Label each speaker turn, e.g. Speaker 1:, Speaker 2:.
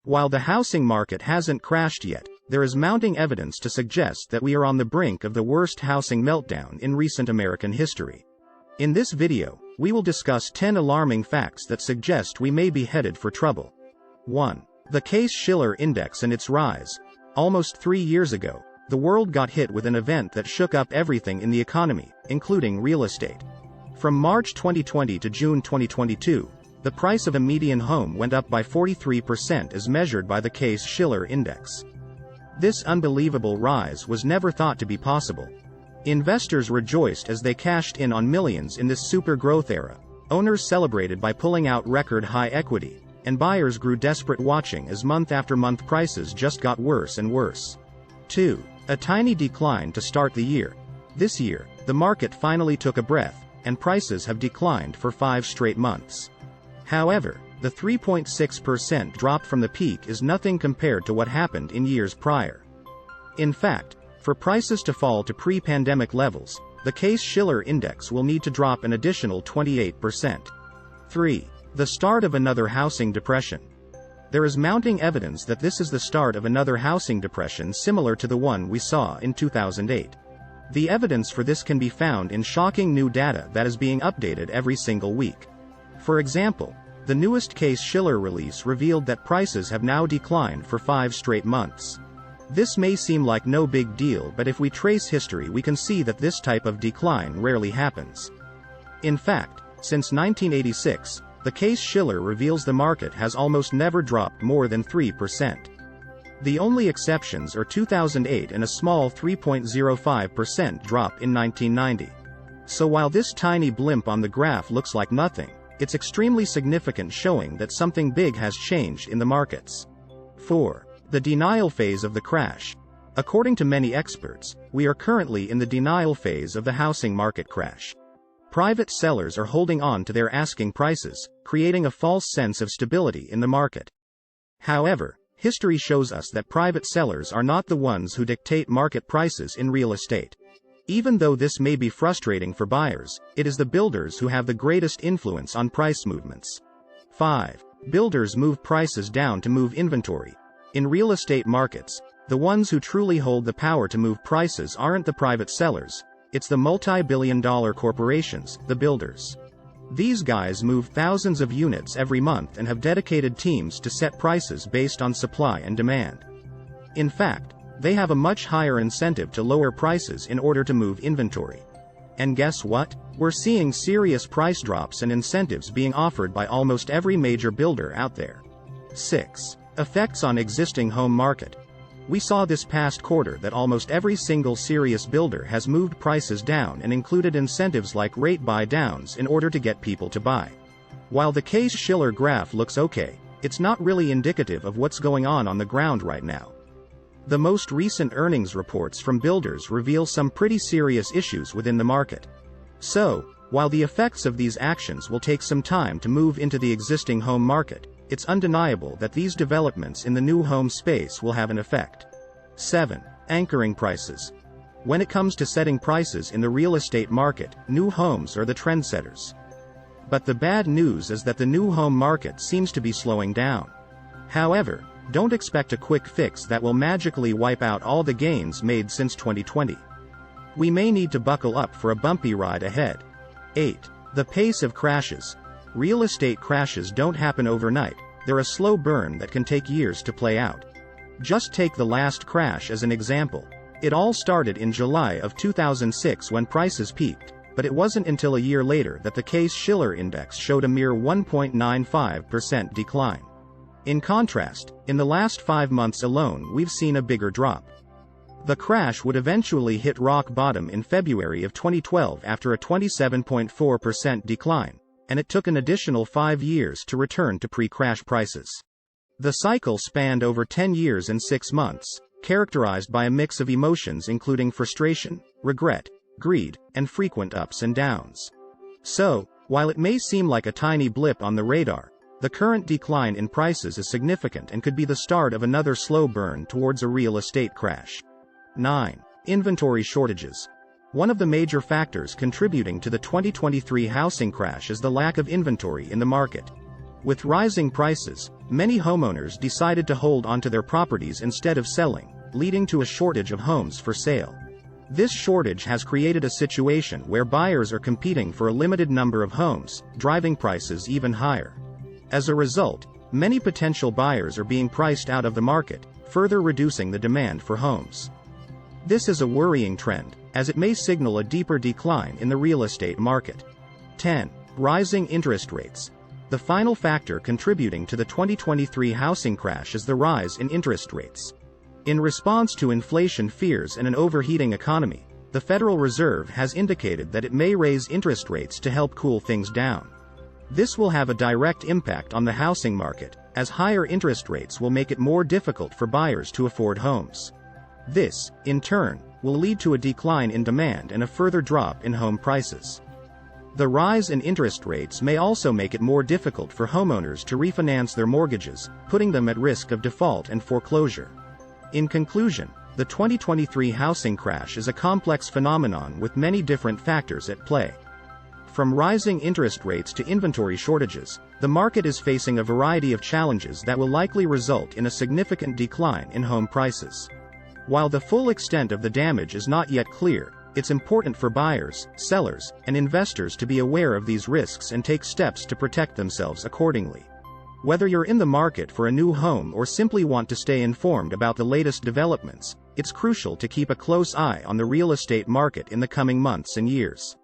Speaker 1: While the housing market hasn't crashed yet, there is mounting evidence to suggest that we are on the brink of the worst housing meltdown in recent American history. In this video, we will discuss 10 alarming facts that suggest we may be headed for trouble. 1. The Case-Shiller Index and its rise. Almost 3 years ago, the world got hit with an event that shook up everything in the economy, including real estate. From March 2020 to June 2022, the price of a median home went up by 43% as measured by the Case-Shiller Index. This unbelievable rise was never thought to be possible. Investors rejoiced as they cashed in on millions in this super growth era, owners celebrated by pulling out record high equity, and buyers grew desperate watching as month after month prices just got worse and worse. 2. A tiny decline to start the year. This year, the market finally took a breath, and prices have declined for 5 straight months. However, the 3.6% drop from the peak is nothing compared to what happened in years prior. In fact, for prices to fall to pre-pandemic levels, the Case-Shiller Index will need to drop an additional 28%. 3. The start of another housing depression. There is mounting evidence that this is the start of another housing depression similar to the one we saw in 2008. The evidence for this can be found in shocking new data that is being updated every single week. For example, the newest Case-Shiller release revealed that prices have now declined for 5 straight months. This may seem like no big deal, but if we trace history we can see that this type of decline rarely happens. In fact, since 1986, the Case-Shiller reveals the market has almost never dropped more than 3%. The only exceptions are 2008 and a small 3.05% drop in 1990. So while this tiny blimp on the graph looks like nothing, it's extremely significant, showing that something big has changed in the markets. 4. The denial phase of the crash. According to many experts, we are currently in the denial phase of the housing market crash. Private sellers are holding on to their asking prices, creating a false sense of stability in the market. However, history shows us that private sellers are not the ones who dictate market prices in real estate. Even though this may be frustrating for buyers, it is the builders who have the greatest influence on price movements. 5. Builders move prices down to move inventory. In real estate markets, the ones who truly hold the power to move prices aren't the private sellers, it's the multi-billion-dollar corporations, the builders. These guys move thousands of units every month and have dedicated teams to set prices based on supply and demand. In fact, they have a much higher incentive to lower prices in order to move inventory. And guess what? We're seeing serious price drops and incentives being offered by almost every major builder out there. 6. Effects on existing home market. We saw this past quarter that almost every single serious builder has moved prices down and included incentives like rate buy downs in order to get people to buy. While the Case-Shiller graph looks okay, it's not really indicative of what's going on the ground right now. The most recent earnings reports from builders reveal some pretty serious issues within the market. So, while the effects of these actions will take some time to move into the existing home market, it's undeniable that these developments in the new home space will have an effect. 7. Anchoring prices. When it comes to setting prices in the real estate market, new homes are the trendsetters. But the bad news is that the new home market seems to be slowing down. However, don't expect a quick fix that will magically wipe out all the gains made since 2020. We may need to buckle up for a bumpy ride ahead. 8. The pace of crashes. Real estate crashes don't happen overnight, they're a slow burn that can take years to play out. Just take the last crash as an example. It all started in July of 2006 when prices peaked, but it wasn't until a year later that the Case-Shiller Index showed a mere 1.95% decline. In contrast, in the last 5 months alone we've seen a bigger drop. The crash would eventually hit rock bottom in February of 2012 after a 27.4% decline, and it took an additional 5 years to return to pre-crash prices. The cycle spanned over 10 years and 6 months, characterized by a mix of emotions including frustration, regret, greed, and frequent ups and downs. So, while it may seem like a tiny blip on the radar, the current decline in prices is significant and could be the start of another slow burn towards a real estate crash. 9. Inventory shortages. One of the major factors contributing to the 2023 housing crash is the lack of inventory in the market. With rising prices, many homeowners decided to hold onto their properties instead of selling, leading to a shortage of homes for sale. This shortage has created a situation where buyers are competing for a limited number of homes, driving prices even higher. As a result, many potential buyers are being priced out of the market, further reducing the demand for homes. This is a worrying trend, as it may signal a deeper decline in the real estate market. 10. Rising interest rates. The final factor contributing to the 2023 housing crash is the rise in interest rates. In response to inflation fears and an overheating economy, the Federal Reserve has indicated that it may raise interest rates to help cool things down. This will have a direct impact on the housing market, as higher interest rates will make it more difficult for buyers to afford homes. This, in turn, will lead to a decline in demand and a further drop in home prices. The rise in interest rates may also make it more difficult for homeowners to refinance their mortgages, putting them at risk of default and foreclosure. In conclusion, the 2023 housing crash is a complex phenomenon with many different factors at play. From rising interest rates to inventory shortages, the market is facing a variety of challenges that will likely result in a significant decline in home prices. While the full extent of the damage is not yet clear, it's important for buyers, sellers, and investors to be aware of these risks and take steps to protect themselves accordingly. Whether you're in the market for a new home or simply want to stay informed about the latest developments, it's crucial to keep a close eye on the real estate market in the coming months and years.